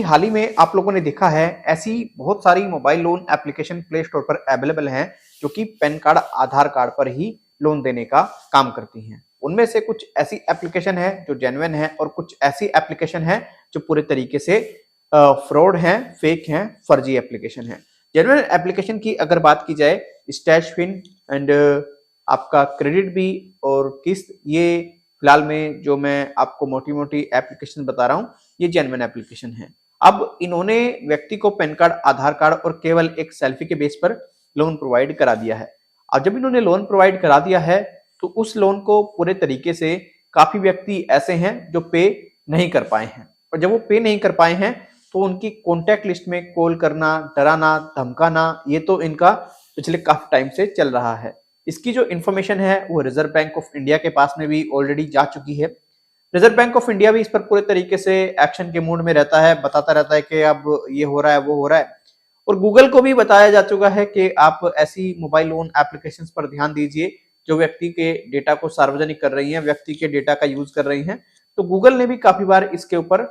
हाल ही में आप लोगों ने देखा है ऐसी बहुत सारी mobile loan application play store पर अवेलेबल हैं जो कि पैन कार्ड आधार कार्ड पर ही लोन देने का काम करती हैं। उनमें से कुछ ऐसी एप्लीकेशन है जो जेन्युइन है और कुछ ऐसी एप्लीकेशन है जो पूरे तरीके से फ्रॉड हैं, फेक हैं, फर्जी एप्लीकेशन है। जेन्युइन एप्लीकेशन की अगर बात की जाए, स्टैशफिन एंड आपका क्रेडिट बी और किस्त, ये फिलहाल में जो मैं आपको मोटी मोटी एप्लीकेशन बता रहा हूँ ये जेन्युइन एप्लीकेशन है। अब इन्होंने व्यक्ति को पैन कार्ड, आधार कार्ड और केवल एक सेल्फी के बेस पर लोन प्रोवाइड करा दिया है। अब जब इन्होंने लोन प्रोवाइड करा दिया है तो उस लोन को पूरे तरीके से काफी व्यक्ति ऐसे हैं जो पे नहीं कर पाए हैं, और जब वो पे नहीं कर पाए हैं तो उनकी कॉन्टैक्ट लिस्ट में कॉल करना, डराना, धमकाना, ये तो इनका पिछले काफी टाइम से चल रहा है। इसकी जो इन्फॉर्मेशन है वो रिजर्व बैंक ऑफ इंडिया के पास में भी ऑलरेडी जा चुकी है। रिजर्व बैंक ऑफ इंडिया भी इस पर पूरे तरीके से एक्शन के मूड में रहता है, बताता रहता है कि अब ये हो रहा है, वो हो रहा है। और गूगल को भी बताया जा चुका है कि आप ऐसी मोबाइल लोन एप्लीकेशंस पर ध्यान दीजिए जो व्यक्ति के डेटा को सार्वजनिक कर रही हैं, व्यक्ति के डेटा का यूज कर रही हैं। तो गूगल ने भी काफी बार इसके ऊपर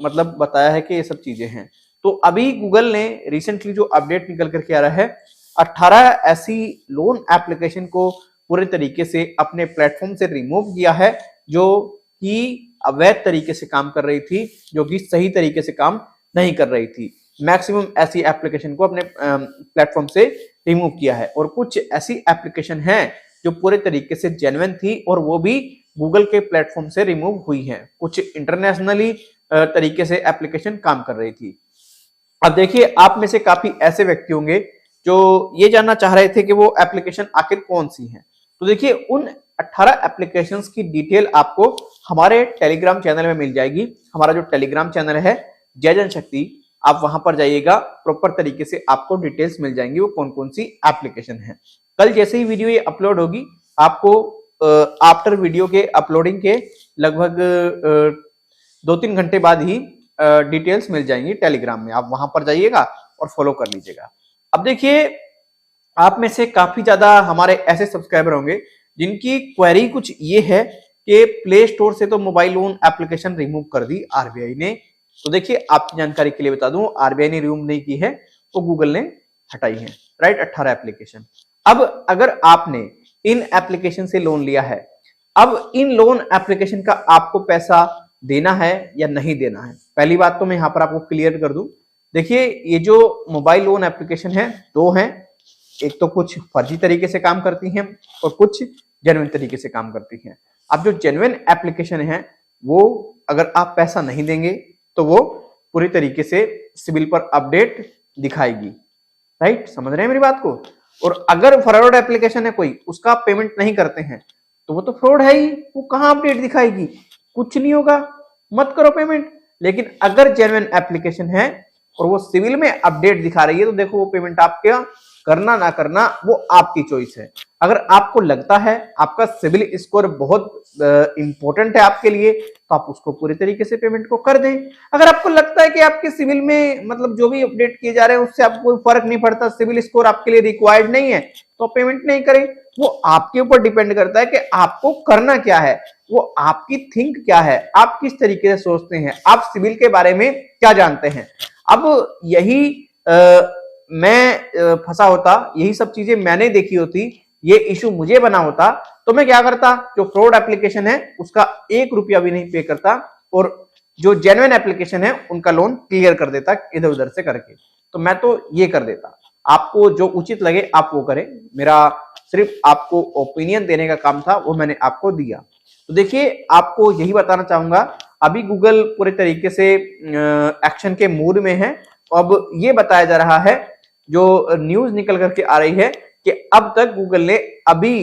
मतलब बताया है कि ये सब चीजें हैं। तो अभी गूगल ने रिसेंटली जो अपडेट निकल करके आ रहा है, 18 ऐसी लोन एप्लीकेशन को पूरे तरीके से अपने प्लेटफॉर्म से रिमूव किया है जो कि अवैध तरीके से काम कर रही थी, जो कि सही तरीके से काम नहीं कर रही थी। मैक्सिमम ऐसी एप्लीकेशन को अपने प्लेटफॉर्म से रिमूव किया है, और कुछ ऐसी एप्लीकेशन हैं जो पूरे तरीके से जेन्युइन थी और वो भी गूगल के प्लेटफॉर्म से रिमूव हुई हैं। कुछ इंटरनेशनली तरीके से एप्लीकेशन काम कर रही थी। अब देखिए, आप में से काफी ऐसे व्यक्ति होंगे जो ये जानना चाह रहे थे कि वो एप्लीकेशन आखिर कौन सी है। तो देखिए, उन 18 एप्लीकेशंस की डिटेल आपको हमारे टेलीग्राम चैनल में मिल जाएगी। हमारा जो टेलीग्राम चैनल है जय जनशक्ति, आप वहां पर जाइएगा, प्रॉपर तरीके से आपको डिटेल्स मिल जाएंगी वो कौन कौन सी एप्लीकेशन है। कल जैसे ही वीडियो ये अपलोड होगी, आपको आफ्टर वीडियो के अपलोडिंग के लगभग 2-3 घंटे बाद ही डिटेल्स मिल जाएंगी टेलीग्राम में। आप वहां पर जाइएगा और फॉलो कर लीजिएगा। अब देखिए, आप में से काफी ज्यादा हमारे ऐसे सब्सक्राइबर होंगे जिनकी क्वेरी कुछ ये है कि प्ले स्टोर से तो मोबाइल लोन एप्लीकेशन रिमूव कर दी आरबीआई ने। तो देखिए, आपकी जानकारी के लिए बता दूं, आरबीआई ने रिमूव नहीं की है, तो गूगल ने हटाई है, राइट, 18 एप्लीकेशन। अब अगर आपने इन एप्लीकेशन से लोन लिया है, अब इन लोन एप्लीकेशन का आपको पैसा देना है या नहीं देना है, पहली बात तो मैं यहां पर आपको क्लियर कर दूं। देखिए, ये जो मोबाइल लोन एप्लीकेशन है, दो हैं। एक तो कुछ फर्जी तरीके से काम करती हैं और कुछ जेन्युइन तरीके से काम करती हैं। अब जो जेन्युइन एप्लीकेशन है वो अगर आप पैसा नहीं देंगे तो वो पूरी तरीके से सिविल पर अपडेट दिखाएगी, राइट, समझ रहे हैं मेरी बात को। और अगर फ्रॉड एप्लीकेशन है कोई, उसका आप पेमेंट नहीं करते हैं तो वो तो फ्रॉड है ही, वो कहां अपडेट दिखाएगी, कुछ नहीं होगा, मत करो पेमेंट। लेकिन अगर जेन्युइन एप्लीकेशन है और वो सिविल में अपडेट दिखा रही है तो देखो, वो पेमेंट आपका करना ना करना वो आपकी चॉइस है। अगर आपको लगता है आपका सिविल स्कोर बहुत इंपॉर्टेंट है आपके लिए, तो आप उसको पूरी तरीके से पेमेंट को कर दें। अगर आपको लगता है कि आपके सिविल में मतलब जो भी अपडेट किए जा रहे हैं उससे आपको कोई फर्क नहीं पड़ता, सिविल स्कोर आपके लिए रिक्वायर्ड नहीं है, तो पेमेंट नहीं करें। वो आपके ऊपर डिपेंड करता है कि आपको करना क्या है, वो आपकी थिंक क्या है, आप किस तरीके से सोचते हैं, आप सिविल के बारे में क्या जानते हैं। अब यही मैं फंसा होता, यही सब चीजें मैंने देखी होती, ये इशू मुझे बना होता, तो मैं क्या करता, जो फ्रॉड एप्लीकेशन है उसका 1 रुपया भी नहीं पे करता और जो जेन्युइन एप्लीकेशन है उनका लोन क्लियर कर देता इधर उधर से करके। तो मैं तो ये कर देता। आपको जो उचित लगे आप वो करें, मेरा सिर्फ आपको ओपिनियन देने का काम था, वो मैंने आपको दिया। तो देखिए, आपको यही बताना चाहूंगा, अभी गूगल पूरे तरीके से एक्शन के मूड में है। अब ये बताया जा रहा है, जो न्यूज निकल करके आ रही है कि अब तक गूगल ने अभी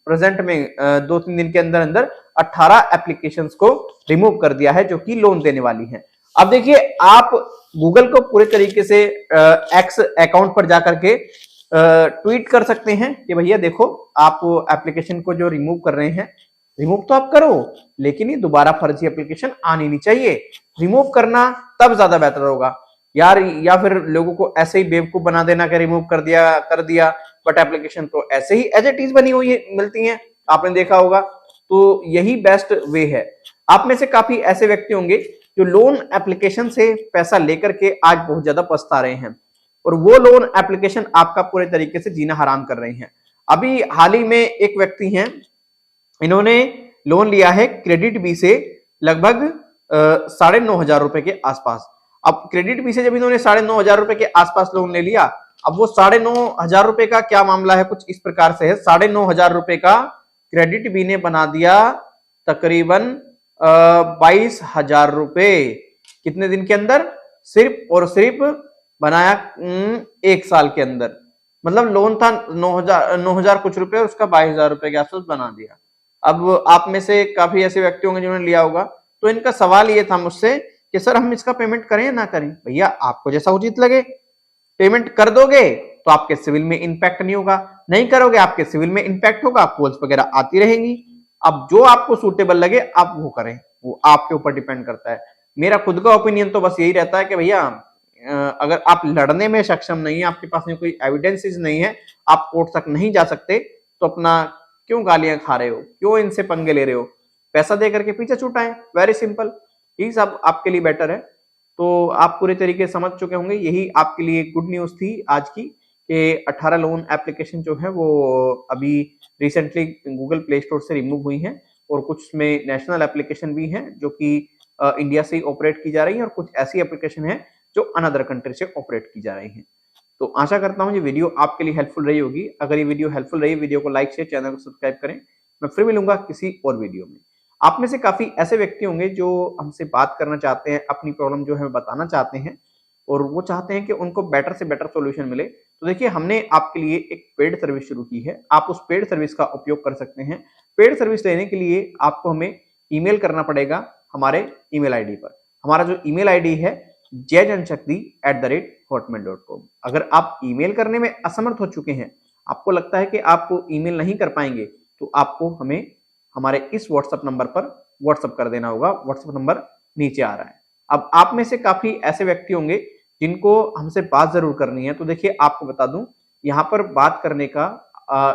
प्रेजेंट में 2-3 दिन के अंदर अंदर 18 एप्लीकेशंस को रिमूव कर दिया है जो कि लोन देने वाली हैं। अब देखिए, आप गूगल को पूरे तरीके से एक्स अकाउंट पर जाकर के ट्वीट कर सकते हैं कि भैया देखो, आप एप्लीकेशन को जो रिमूव कर रहे हैं, रिमूव तो आप करो, लेकिन ये दोबारा फर्जी एप्लीकेशन आनी नहीं चाहिए। रिमूव करना तब ज्यादा बेहतर होगा यार, या फिर लोगों को ऐसे ही बेवकूफ बना देना कि रिमूव कर दिया, बट एप्लीकेशन तो ऐसे ही एज इट इज बनी हुई मिलती हैं, आपने देखा होगा। तो यही बेस्ट वे है। आप में से काफी ऐसे व्यक्ति होंगे जो लोन एप्लीकेशन से पैसा लेकर के आज बहुत ज्यादा पछता रहे हैं, और वो लोन एप्लीकेशन आपका पूरे तरीके से जीना हराम कर रही हैं। अभी हाल ही में एक व्यक्ति हैं, इन्होंने लोन लिया है क्रेडिट बी से लगभग 9,500 रुपए के आसपास। अब क्रेडिट बी से जब इन्होंने 9,500 रुपए के आसपास लोन ले लिया, अब वो 9,500 रुपए का क्या मामला है, कुछ इस प्रकार से है। 9,500 रुपए का क्रेडिट बी ने बना दिया तकरीबन 22,000 रुपए। कितने दिन के अंदर? सिर्फ और सिर्फ बनाया 1 साल के अंदर। मतलब लोन था 9,000 कुछ रुपए और उसका 22,000 रुपए के आसपास बना दिया। अब आप में से काफी ऐसे व्यक्ति होंगे जिन्होंने लिया होगा, तो इनका सवाल ये था मुझसे कि सर हम इसका पेमेंट करें या ना करें। भैया आपको जैसा उचित लगे, पेमेंट कर दोगे तो आपके सिविल में इंपैक्ट नहीं होगा, नहीं करोगे आपके सिविल में इंपैक्ट होगा, कॉल्स वगैरह आती रहेंगी। अब जो आपको सूटेबल लगे आप वो करें, वो आपके ऊपर डिपेंड करता है। मेरा खुद का ओपिनियन तो बस यही रहता है कि भैया अगर आप लड़ने में सक्षम नहीं है, आपके पास में कोई एविडेंसेस नहीं है, आप कोर्ट तक नहीं जा सकते, तो अपना क्यों गालियां खा रहे हो, क्यों इनसे पंगे ले रहे हो, पैसा दे करके पीछे छुटाएं। वेरी सिंपल, यही सब आपके लिए बेटर है। तो आप पूरे तरीके से समझ चुके होंगे, यही आपके लिए गुड न्यूज थी आज की कि 18 लोन एप्लीकेशन जो है वो अभी रिसेंटली गूगल प्ले स्टोर से रिमूव हुई हैं, और कुछ में नेशनल एप्लीकेशन भी हैं जो कि इंडिया से ही ऑपरेट की जा रही है, और कुछ ऐसी एप्लीकेशन है जो अनदर कंट्री से ऑपरेट की जा रही है। तो आशा करता हूं ये वीडियो आपके लिए हेल्पफुल रही होगी। अगर ये वीडियो हेल्पफुल रही, वीडियो को लाइक शेयर, चैनल को सब्सक्राइब करें। मैं फिर मिलूंगा किसी और वीडियो में। आप में से काफी ऐसे व्यक्ति होंगे जो हमसे बात करना चाहते हैं, अपनी प्रॉब्लम जो है बताना चाहते हैं, और वो चाहते हैं कि उनको बेटर से बेटर सॉल्यूशन मिले। तो देखिए, हमने आपके लिए एक पेड सर्विस शुरू की है, आप उस पेड सर्विस का उपयोग कर सकते हैं। पेड सर्विस लेने के लिए आपको हमें ईमेल करना पड़ेगा हमारे ईमेल आईडी पर। हमारा जो ईमेल आईडी है jayjanshakti@hotmail.com। अगर आप ईमेल करने में असमर्थ हो चुके हैं, आपको लगता है कि आप ईमेल नहीं कर पाएंगे, तो आपको हमें हमारे इस व्हाट्सएप नंबर पर व्हाट्सएप कर देना होगा। व्हाट्सएप नंबर नीचे आ रहा है। अब आप में से काफी ऐसे व्यक्ति होंगे जिनको हमसे बात जरूर करनी है, तो देखिए आपको बता दूं, यहाँ पर बात करने का,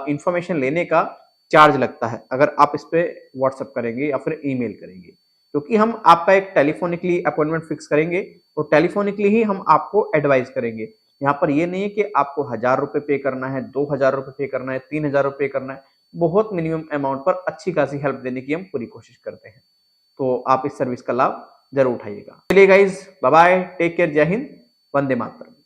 इंफॉर्मेशन लेने का चार्ज लगता है अगर आप इस पे व्हाट्सएप करेंगे या फिर ईमेल करेंगे, क्योंकि हम आपका एक टेलीफोनिकली अपॉइंटमेंट फिक्स करेंगे और टेलीफोनिकली ही हम आपको एडवाइस करेंगे। यहाँ पर ये नहीं है कि आपको 1,000 रुपए पे करना है, 2,000 रुपए पे करना है, 3,000 रुपए करना है। बहुत मिनिमम अमाउंट पर अच्छी खासी हेल्प देने की हम पूरी कोशिश करते हैं। तो आप इस सर्विस का लाभ जरूर उठाइएगा। चलिए guys, bye bye, take care, जय हिंद, वंदे मातरम।